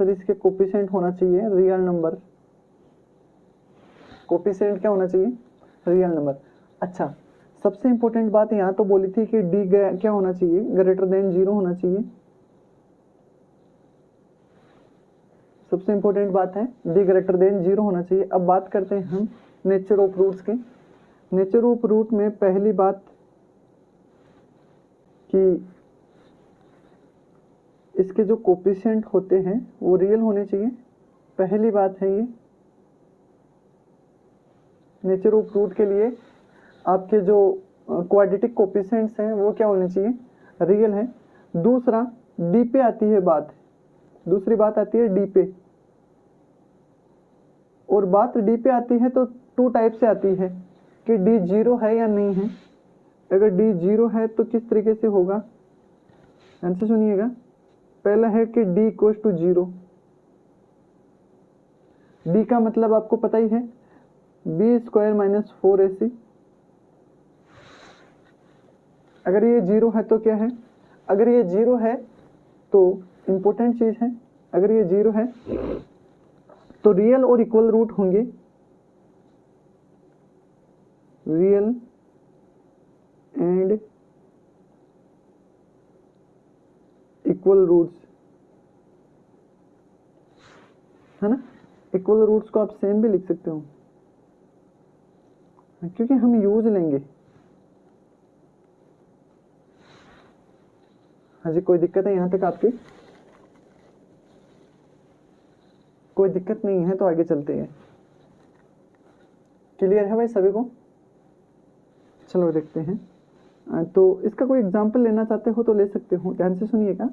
Sir इसके coefficient होना चाहिए रियल नंबर, कोफिशिएंट क्या होना चाहिए, रियल नंबर। अच्छा, सबसे इंपॉर्टेंट बात यहाँ तो बोली थी कि डी क्या होना चाहिए, ग्रेटर देन 0 होना चाहिए। सबसे इंपॉर्टेंट बात है डी ग्रेटर देन 0 होना चाहिए। अब बात करते हैं हम नेचर ऑफ रूट्स की। नेचर ऑफ रूट में पहली बात कि इसके जो कोफिशिएंट होते हैं वो रियल होने चाहिए, पहली बात है ये। नेचर ऑफ रूट के लिए आपके जो क्वाड्रेटिक कोफिशिएंट्स हैं वो क्या होने चाहिए, रियल है। दूसरा डी पे आती है बात, दूसरी बात आती है डी पे, और बात डी पे आती है तो टू टाइप से आती है कि डी 0 है या नहीं है। अगर डी 0 है तो किस तरीके से होगा, आंसर सुनिएगा। पहला है कि डी इक्वल टू 0, डी का मतलब आपको पता ही है बी स्क्वायर माइनस 4ac। अगर ये 0 है तो क्या है, अगर ये 0 है तो इंपॉर्टेंट चीज है, अगर ये 0 है तो रियल और इक्वल रूट होंगे, रियल एंड इक्वल रूट्स, है ना। इक्वल रूट्स को आप सेम भी लिख सकते हो क्योंकि हम यूज लेंगे। हाँ जी, कोई दिक्कत है यहाँ तक आपकी, कोई दिक्कत नहीं है तो आगे चलते हैं। क्लियर है भाई सभी को, चलो देखते हैं। तो इसका कोई एग्जांपल लेना चाहते हो तो ले सकते हो, ध्यान से सुनिएगा।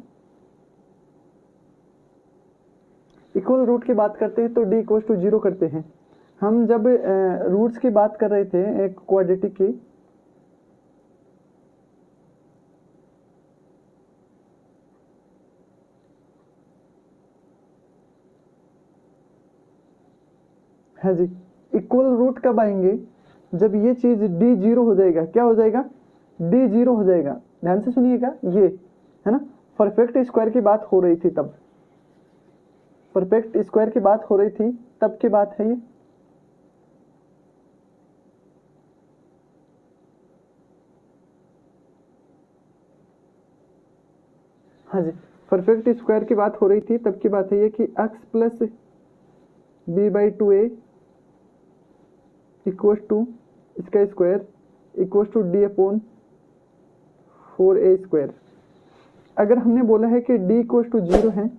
इक्वल रूट की बात करते हैं तो डी इक्वल टू 0 करते हैं। हम जब रूट्स की बात कर रहे थे एक क्वाड्रेटिक की, है जी, इक्वल रूट कब आएंगे, जब ये चीज डी 0 हो जाएगा। क्या हो जाएगा, डी 0 हो जाएगा। ध्यान से सुनिएगा, ये है ना परफेक्ट स्क्वायर की बात हो रही थी, तब परफेक्ट स्क्वायर की बात हो रही थी तब की बात है ये। हाँ जी, परफेक्ट स्क्वायर की बात हो रही थी तब की बात है ये कि x plus b/2a equal to इसका square equal to d/4a square. अगर हमने बोला है कि d इक्वल टू 0 है,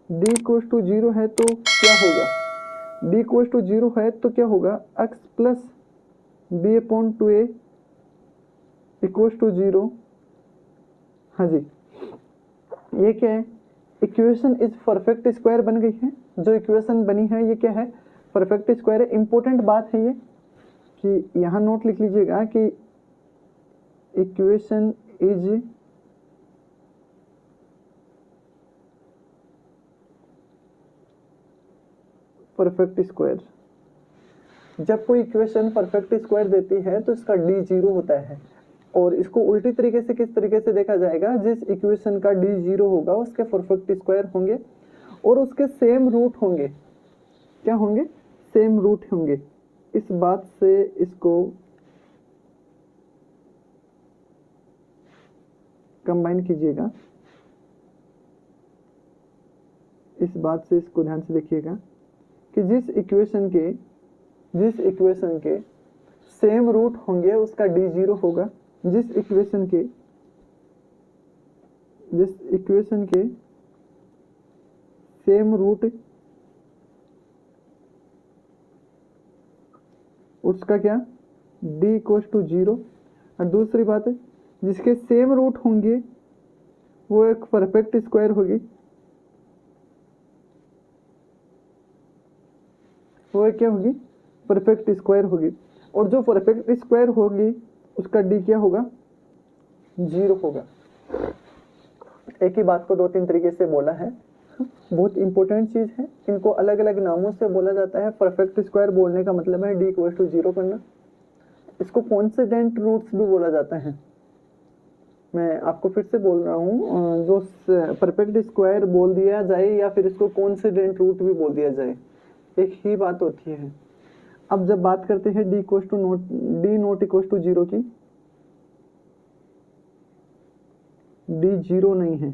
d इक्वल टू 0 है तो क्या होगा, d इक्वल टू 0 है तो क्या होगा, x plus b/2a equal to 0। हाँ जी, ये क्या है, इक्वेशन इज परफेक्ट स्क्वायर बन गई है। जो इक्वेशन बनी है ये क्या है, परफेक्ट स्क्वायर है। इंपॉर्टेंट बात है ये कि यहाँ नोट लिख लीजिएगा कि इक्वेशन इज परफेक्ट स्क्वायर। जब कोई इक्वेशन परफेक्ट स्क्वायर देती है तो इसका डी 0 होता है, और इसको उल्टी तरीके से किस तरीके से देखा जाएगा, जिस इक्वेशन का डी 0 होगा उसके परफेक्ट स्क्वायर होंगे और उसके सेम रूट होंगे। क्या होंगे, सेम रूट होंगे। इस बात से इसको कंबाइन कीजिएगा, इस बात से इसको ध्यान से देखिएगा कि जिस इक्वेशन के सेम रूट होंगे उसका डी 0 होगा। जिस इक्वेशन के सेम रूट उसका क्या, डी इक्वल टू 0। और दूसरी बात है जिसके सेम रूट होंगे वो एक परफेक्ट स्क्वायर होगी, वो क्या होगी, परफेक्ट स्क्वायर होगी। और जो परफेक्ट स्क्वायर होगी उसका डी क्या होगा, 0 होगा। एक ही बात को दो तीन तरीके से बोला है, बहुत इंपॉर्टेंट चीज है। इनको अलग अलग नामों से बोला जाता है। परफेक्ट स्क्वायर बोलने का मतलब है डी इक्वल टू 0 करना। इसको कॉन्सिडेंट रूट्स भी बोला जाता है। मैं आपको फिर से बोल रहा हूँ, जो परफेक्ट स्क्वायर बोल दिया जाए या फिर इसको कोइंसिडेंट रूट भी बोल दिया जाए, एक ही बात होती है। अब जब बात करते हैं D not equal to zero की, डी जीरो नहीं है,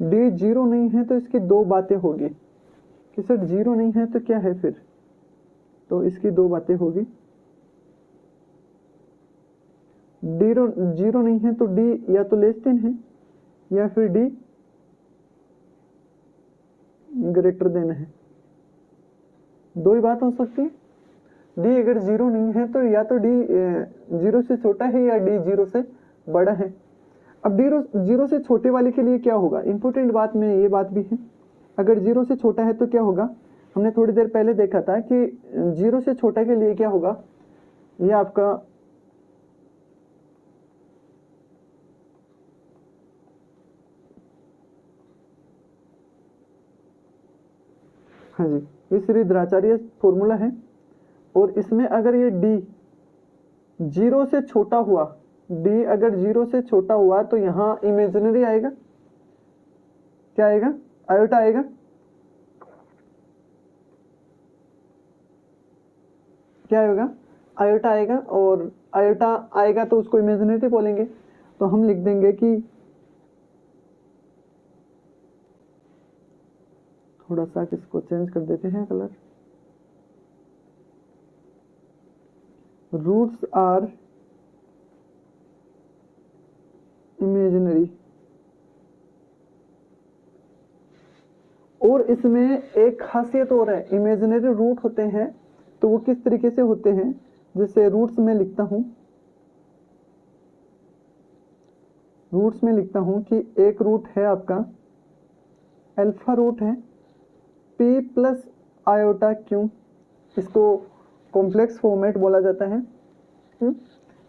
डी जीरो नहीं है तो इसकी दो बातें होगी कि सर जीरो नहीं है तो क्या है फिर, तो इसकी दो बातें होगी। डी जीरो नहीं है तो डी या तो लेस देन है या फिर डी ग्रेटर देन है, दो ही बात हो सकती है। डी अगर जीरो नहीं है तो या तो डी जीरो से छोटा है या डी जीरो से बड़ा है। अब डी जीरो से छोटे वाले के लिए क्या होगा, इंपॉर्टेंट बात में ये बात भी है, अगर जीरो से छोटा है तो क्या होगा, हमने थोड़ी देर पहले देखा था कि जीरो से छोटा के लिए क्या होगा, ये आपका हाँ जी, ये श्री द्रोणाचार्य फॉर्मूला है और इसमें अगर ये डी जीरो से छोटा हुआ, डी अगर जीरो से छोटा हुआ तो यहाँ इमेजिनरी आएगा, क्या आएगा, आयोटा आएगा, क्या आएगा, आयोटा आएगा, और आयोटा आएगा तो उसको इमेजिनरी बोलेंगे। तो हम लिख देंगे कि थोड़ा सा इसको चेंज कर देते हैं कलर, रूट्स आर इमेजिनरी। और इसमें एक खासियत और है, इमेजिनरी रूट होते हैं तो वो किस तरीके से होते हैं, जैसे रूट्स में लिखता हूं, रूट्स में लिखता हूं कि एक रूट है आपका अल्फा रूट है p प्लस आयोटा क्यू, इसको कॉम्प्लेक्स फॉर्मेट बोला जाता है।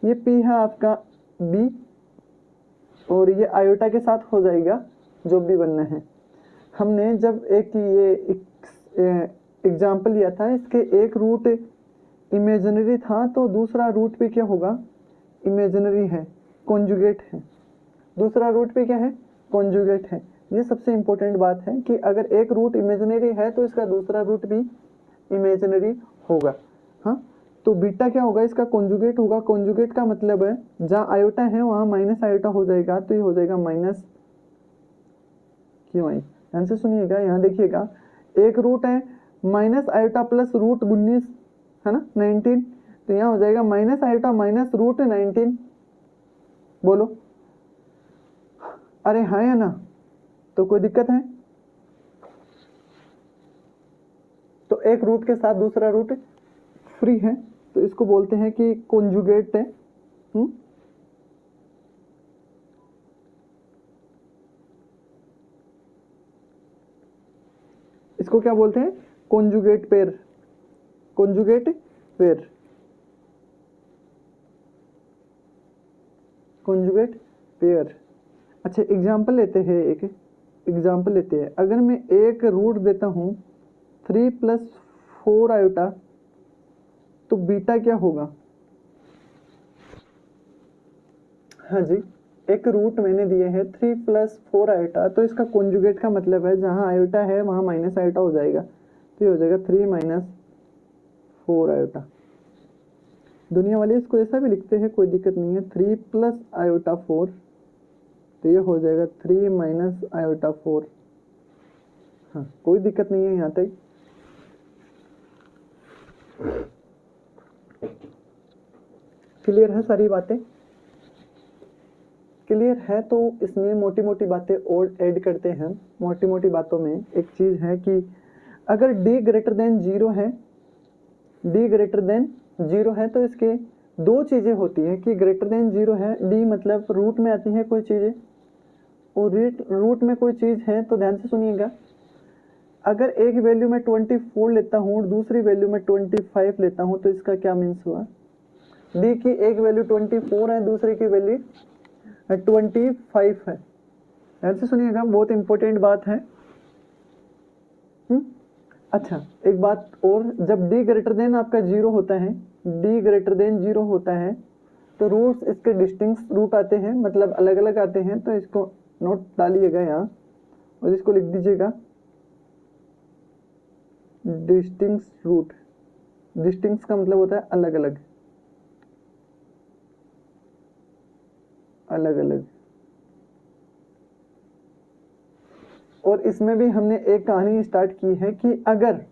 ये p है आपका b और ये आयोटा के साथ हो जाएगा जो भी बनना है। हमने जब एक ये एग्जाम्पल लिया था, इसके एक रूट इमेजिनरी था तो दूसरा रूट भी क्या होगा, इमेजिनरी है, कॉन्जुगेट है, दूसरा रूट भी क्या है, कॉन्जुगेट है। ये सबसे इंपॉर्टेंट बात है कि अगर एक रूट इमेजिनरी है तो इसका दूसरा रूट भी इमेजिनरी होगा। हाँ, तो बीटा क्या होगा, इसका कॉन्जुगेट होगा। कॉन्जुगेट का मतलब है जहाँ आयोटा है वहाँ माइनस आयोटा हो जाएगा, तो ये हो जाएगा माइनस क्यू आई। ध्यान से सुनिएगा, यहाँ देखिएगा एक रूट है माइनस आयोटा प्लस रूट 19 है ना 19, तो यहाँ हो जाएगा माइनस आयोटा माइनस रूट 19। बोलो अरे हाँ या ना, तो कोई दिक्कत है, तो एक रूट के साथ दूसरा रूट फ्री है तो इसको बोलते हैं कि कॉन्जुगेट है। इसको क्या बोलते हैं, conjugate pair, conjugate pair, conjugate pair. अच्छा एग्जाम्पल लेते हैं, एक एग्जाम्पल लेते हैं, अगर मैं एक रूट देता हूँ 3 प्लस 4 आयोटा तो बीटा क्या होगा। हाँ जी, एक रूट मैंने दिए है 3 प्लस 4 आयोटा, तो इसका कॉन्जुगेट का मतलब है जहाँ आयोटा है वहाँ माइनस आयोटा हो जाएगा, तो ये हो जाएगा 3 माइनस 4 आयोटा। दुनिया वाले इसको ऐसा भी लिखते हैं, कोई दिक्कत नहीं है, 3 प्लस आयोटा 4, तो ये हो जाएगा 3 माइनस आयोटा 4। हाँ, कोई दिक्कत नहीं है यहाँ तक। क्लियर है सारी बातें, क्लियर है। तो इसमें मोटी मोटी बातें और ऐड करते हैं। मोटी मोटी बातों में एक चीज़ है कि अगर d ग्रेटर देन 0 है, d ग्रेटर देन 0 है तो इसके दो चीज़ें होती है कि ग्रेटर देन 0 है, d मतलब रूट में आती है कोई चीज़ें और रूट में कोई चीज़ है, तो ध्यान से सुनिएगा। अगर एक वैल्यू में 24 लेता हूँ और दूसरी वैल्यू में 25 लेता हूँ तो इसका क्या मीन्स हुआ, d की एक वैल्यू 24 है, दूसरे की वैल्यू 25 है। ध्यान से सुनिएगा, बहुत इंपॉर्टेंट बात है। अच्छा एक बात और, जब d ग्रेटर देन आपका 0 होता है, d ग्रेटर देन 0 होता है तो रूट्स इसके डिस्टिंक्ट रूट आते हैं, मतलब अलग अलग आते हैं, तो इसको नोट डालिएगा यहाँ और इसको लिख दीजिएगा डिस्टिंक्ट रूट। डिस्टिंक्ट का मतलब होता है अलग अलग, अलग अलग। और इसमें भी हमने एक कहानी स्टार्ट की है कि अगर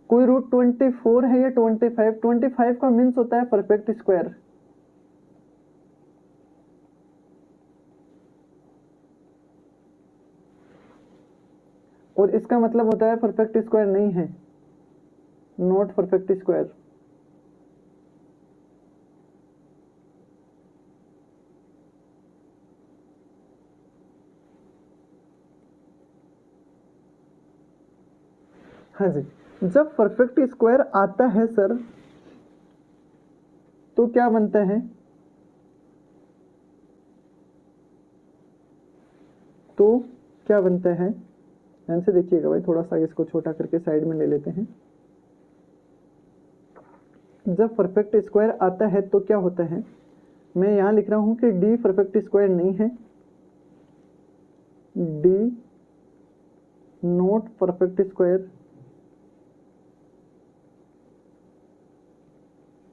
कोई रूट 24 है या 25 का मीन्स होता है परफेक्ट स्क्वायर। और इसका मतलब होता है परफेक्ट स्क्वायर नहीं है, नॉट परफेक्ट स्क्वायर। हाँ जी, जब परफेक्ट स्क्वायर आता है सर तो क्या बनता है, तो क्या बनता है, ध्यान से देखिएगा भाई, थोड़ा सा इसको छोटा करके साइड में ले लेते हैं। जब परफेक्ट स्क्वायर आता है तो क्या होता है, मैं यहां लिख रहा हूं कि डी परफेक्ट स्क्वायर नहीं है, डी नॉट परफेक्ट स्क्वायर,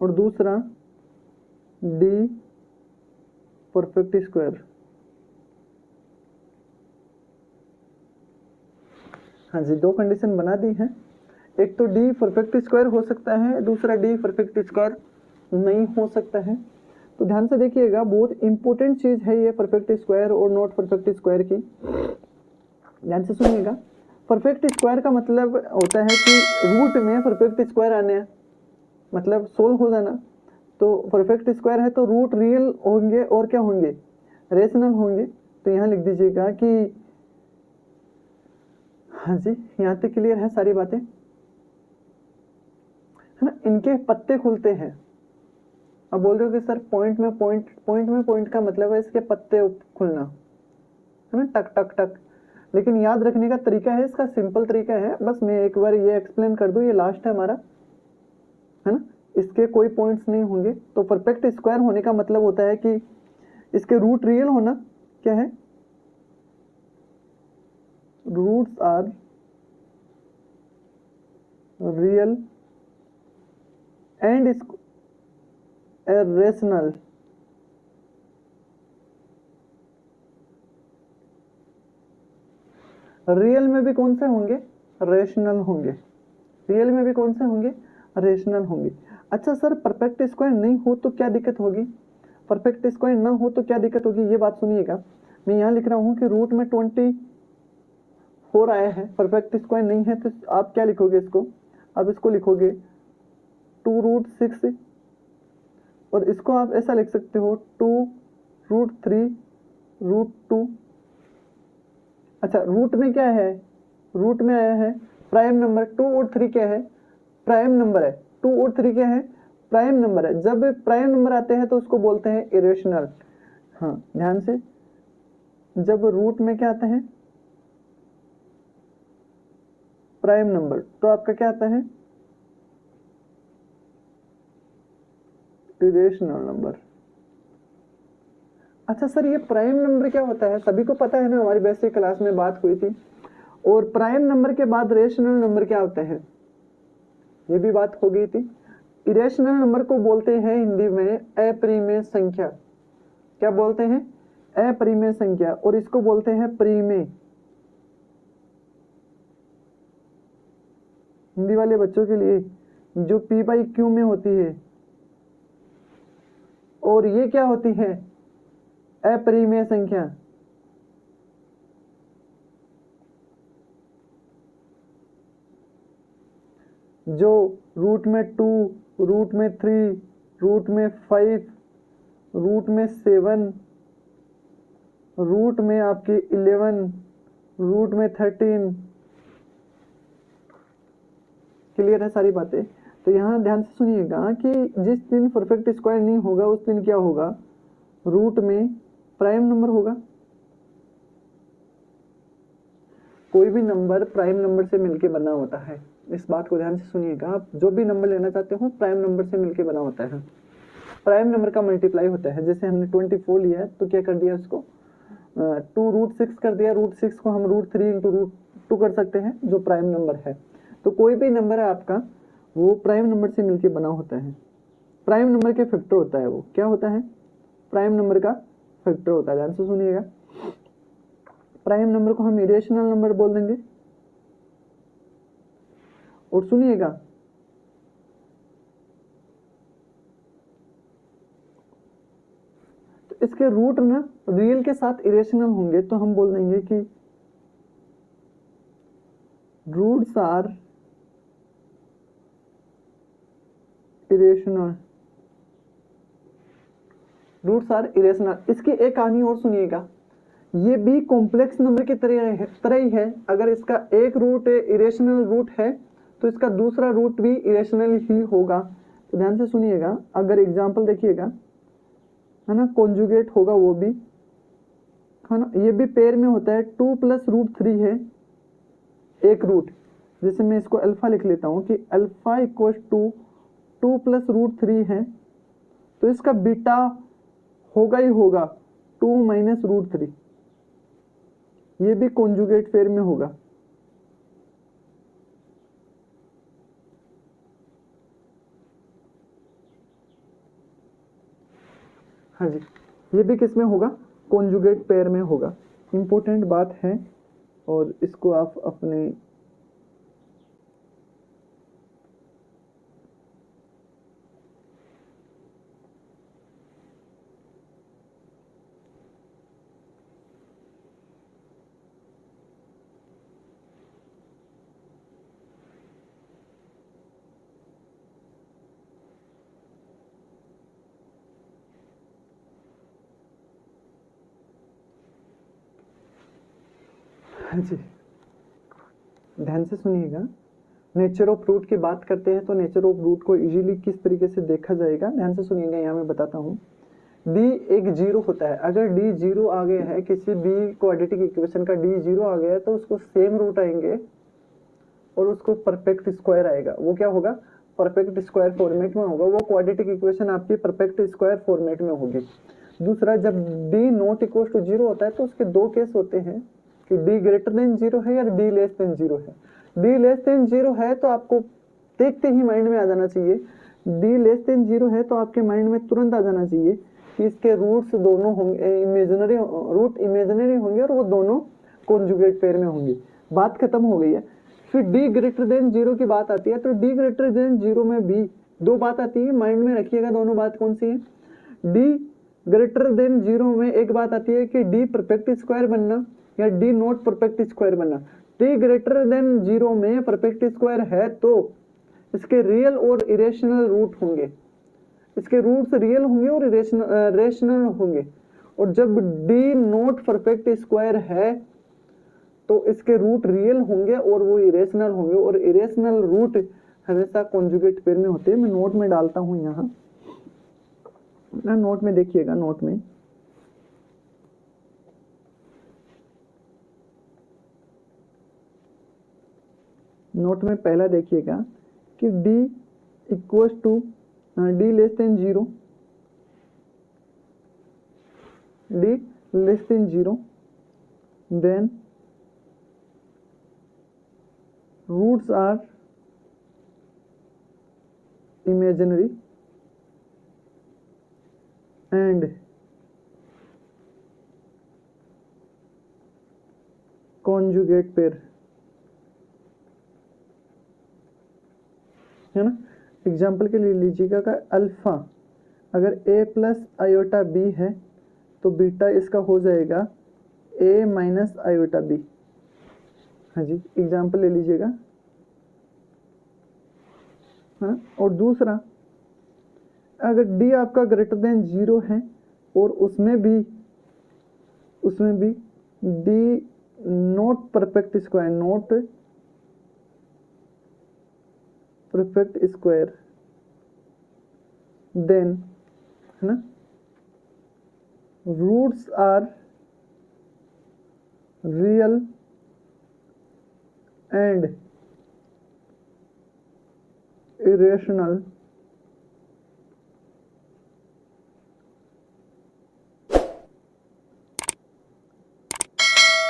और दूसरा डी परफेक्ट स्क्वायर। हाँ जी, दो कंडीशन बना दी है, एक तो डी परफेक्ट स्क्वायर हो सकता है, दूसरा डी परफेक्ट स्क्वायर नहीं हो सकता है। तो ध्यान से देखिएगा, बहुत इंपॉर्टेंट चीज है ये परफेक्ट स्क्वायर और नॉट परफेक्ट स्क्वायर की। ध्यान से सुनिएगा, परफेक्ट स्क्वायर का मतलब होता है कि रूट में परफेक्ट स्क्वायर आने, मतलब सोल्व हो जाना। तो परफेक्ट स्क्वायर है तो रूट रियल होंगे और क्या होंगे, रेशनल होंगे। तो यहाँ लिख दीजिएगा कि हाँ जी, यहाँ तक क्लियर है सारी बातें, है ना। इनके पत्ते खुलते हैं। अब बोल रहे हो कि सर पॉइंट में पॉइंट का मतलब है इसके पत्ते खुलना, है ना, टक टक टक। लेकिन याद रखने का तरीका है, इसका सिंपल तरीका है, बस मैं एक बार ये एक्सप्लेन कर दूं, ये लास्ट है हमारा, है ना। इसके कोई पॉइंट्स नहीं होंगे। तो परफेक्ट स्क्वायर होने का मतलब होता है कि इसके रूट रियल होना, क्या है, roots are real and rational. Real में भी कौन से होंगे, रेशनल होंगे। रियल में भी कौन से होंगे, रेशनल होंगे। अच्छा सर, परफेक्ट स्क्वायर नहीं हो तो क्या दिक्कत होगी, परफेक्ट स्क्वायर ना हो तो क्या दिक्कत होगी, ये बात सुनिएगा। मैं यहाँ लिख रहा हूँ कि रूट में 24 आया है, परफेक्ट स्क्वायर नहीं है, तो आप क्या लिखोगे इसको, अब इसको लिखोगे 2√6, और इसको आप ऐसा लिख सकते हो 2√3√2। अच्छा, रूट में क्या है, रूट में आया है प्राइम नंबर, 2 और 3 क्या है, प्राइम नंबर है, 2 और 3 क्या है, प्राइम नंबर है। जब प्राइम नंबर आते हैं तो उसको बोलते हैं इरेशनल। हाँ ध्यान से, जब रूट में क्या आता है, प्राइम नंबर, तो आपका क्या आता है, इरेशनल नंबर। अच्छा सर, ये प्राइम नंबर क्या होता है, सभी को पता है ना, हमारी बेसिक क्लास में बात हुई थी। और प्राइम नंबर के बाद रेशनल नंबर क्या होते हैं, ये भी बात हो गई थी। इरेशनल नंबर को बोलते हैं हिंदी में अपरिमेय संख्या। क्या बोलते हैं, अपरिमेय संख्या, और इसको बोलते हैं परिमेय। हिंदी वाले बच्चों के लिए, जो P/Q में होती है, और ये क्या होती है, अपरिमेय संख्या। जो रूट में 2, रूट में 3, रूट में 5, रूट में 7, रूट में आपके 11, रूट में 13। क्लियर है सारी बातें। तो यहाँ ध्यान से सुनिएगा कि जिस दिन परफेक्ट स्क्वायर नहीं होगा उस दिन क्या होगा, रूट में प्राइम नंबर होगा। कोई भी नंबर प्राइम नंबर से मिलके बना होता है, इस बात को ध्यान से सुनिएगा। आप जो भी नंबर लेना चाहते हो प्राइम नंबर से मिलके बना होता है। प्राइम नंबर का मल्टीप्लाई होता है। जैसे हमने 24 लिया है तो क्या कर दिया उसको 2√6 कर दिया, √6 को हम √3 इंटू √2 कर सकते हैं जो प्राइम नंबर है। तो कोई भी नंबर है आपका वो प्राइम नंबर से मिलके बना होता है, प्राइम नंबर के फैक्टर होता है। वो क्या होता है, प्राइम नंबर का फैक्टर होता है। ध्यान से सुनिएगा, प्राइम नंबर को हम इरेशनल नंबर बोल देंगे। और सुनिएगा, तो इसके रूट ना रियल के साथ इरेशनल होंगे तो हम बोल देंगे कि roots are irrational, roots are irrational. इसकी एक कहानी और सुनिएगा, ये भी कॉम्प्लेक्स नंबर की तरह ही है। अगर इसका एक रूट इरेशनल रूट है तो इसका दूसरा रूट भी इरेशनल ही होगा। तो ध्यान से सुनिएगा, अगर एग्जांपल देखिएगा, है ना, कॉन्जुगेट होगा वो भी, है ना, ये भी पेयर में होता है। 2 + √3 है एक रूट। जैसे मैं इसको अल्फा लिख लेता हूँ कि अल्फा इक्वल टू 2 + √3 है, तो इसका बीटा होगा ही होगा 2 - √3। ये भी कॉन्जुगेट पेयर में होगा। हाँ जी, ये भी किस में होगा, कॉन्जुगेट पेयर में होगा। इंपॉर्टेंट बात है और इसको आप अपने हाँ जी, ध्यान से सुनिएगा। नेचर ऑफ रूट की बात करते हैं तो नेचर ऑफ रूट को इजीली किस तरीके से देखा जाएगा, ध्यान से सुनिएगा। यहाँ मैं बताता हूँ, d एक जीरो होता है। अगर d जीरो आ गया है, किसी भी क्वाड्रेटिक इक्वेशन का d जीरो आ गया है तो उसको सेम रूट आएंगे और उसको परफेक्ट स्क्वायर आएगा। वो क्या होगा, परफेक्ट स्क्वायर फॉर्मेट में होगा। वो क्वाड्रेटिक इक्वेशन आपकी परफेक्ट स्क्वायर फॉर्मेट में होगी। दूसरा, जब d not equal to zero होता है तो उसके दो केस होते हैं कि d ग्रेटर देन जीरो है या d लेस देन जीरो है। d लेस देन जीरो है तो आपको देखते ही माइंड में आ जाना चाहिए, d लेस देन जीरो है तो आपके माइंड में तुरंत आ जाना चाहिए कि इसके रूट्स दोनों होंगे इमेजिनरी, रूट इमेजिनरी होंगे और वो दोनों कॉन्जुगेट पेयर में होंगे। बात खत्म हो गई है। फिर d ग्रेटर देन जीरो की बात आती है तो d ग्रेटर देन जीरो में भी दो बात आती है, माइंड में रखिएगा। दोनों बात कौन सी है, d ग्रेटर देन जीरो में एक बात आती है कि d परफेक्ट स्क्वायर बनना या d नॉट परफेक्ट स्क्वायर बनना। d ग्रेटर देन जीरो में परफेक्ट स्क्वायर है तो इसके रियल और इरेशनल रूट होंगे, इसके रूट्स रियल होंगे और रेशनल होंगे। और जब d नॉट परफेक्ट स्क्वायर है तो इसके रूट रियल होंगे और वो इरेशनल होंगे, और इरेशनल रूट हमेशा कॉन्जुगेट पेयर में होते हैं। मैं नोट में डालता हूं यहाँ ना, नोट में देखिएगा, नोट में पहला देखिएगा कि d equal to d less than zero, d less than zero, then roots are imaginary and conjugate pair, है ना। एग्जाम्पल के लिए लीजिएगा का अल्फा अगर a + आयोटा b है तो बीटा इसका हो जाएगा a - आयोटा b। हाँ जी, एग्जाम्पल ले लीजिएगा। हाँ, और दूसरा, अगर d आपका ग्रेटर देन जीरो है और उसमें भी d not perfect square, not perfect square, then, है ना, roots are real and irrational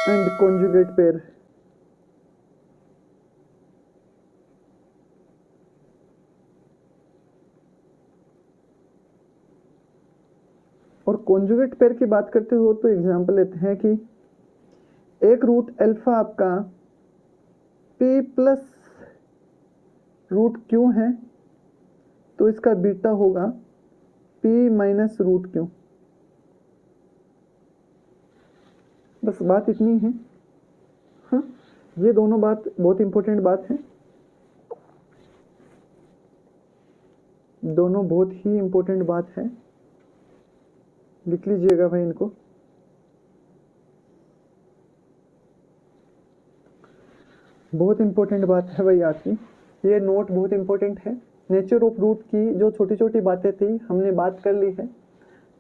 and conjugate pair. और कॉन्जुगेट पेयर की बात करते हो तो एग्जांपल लेते हैं कि एक रूट अल्फा आपका p प्लस रूट क्यू है, तो इसका बीटा होगा p माइनस रूट क्यू। बस बात इतनी है। हाँ, ये दोनों बात बहुत इंपॉर्टेंट बात है, दोनों बहुत ही इंपॉर्टेंट बात है, लिख लीजिएगा भाई इनको। बहुत इंपॉर्टेंट बात है भाई आपकी, ये नोट बहुत इंपॉर्टेंट है। नेचर ऑफ रूट की जो छोटी छोटी बातें थी हमने बात कर ली है।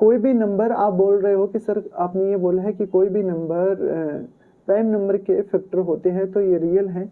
कोई भी नंबर आप बोल रहे हो कि सर आपने ये बोला है कि कोई भी नंबर प्राइम नंबर के फैक्टर होते हैं, तो ये रियल है।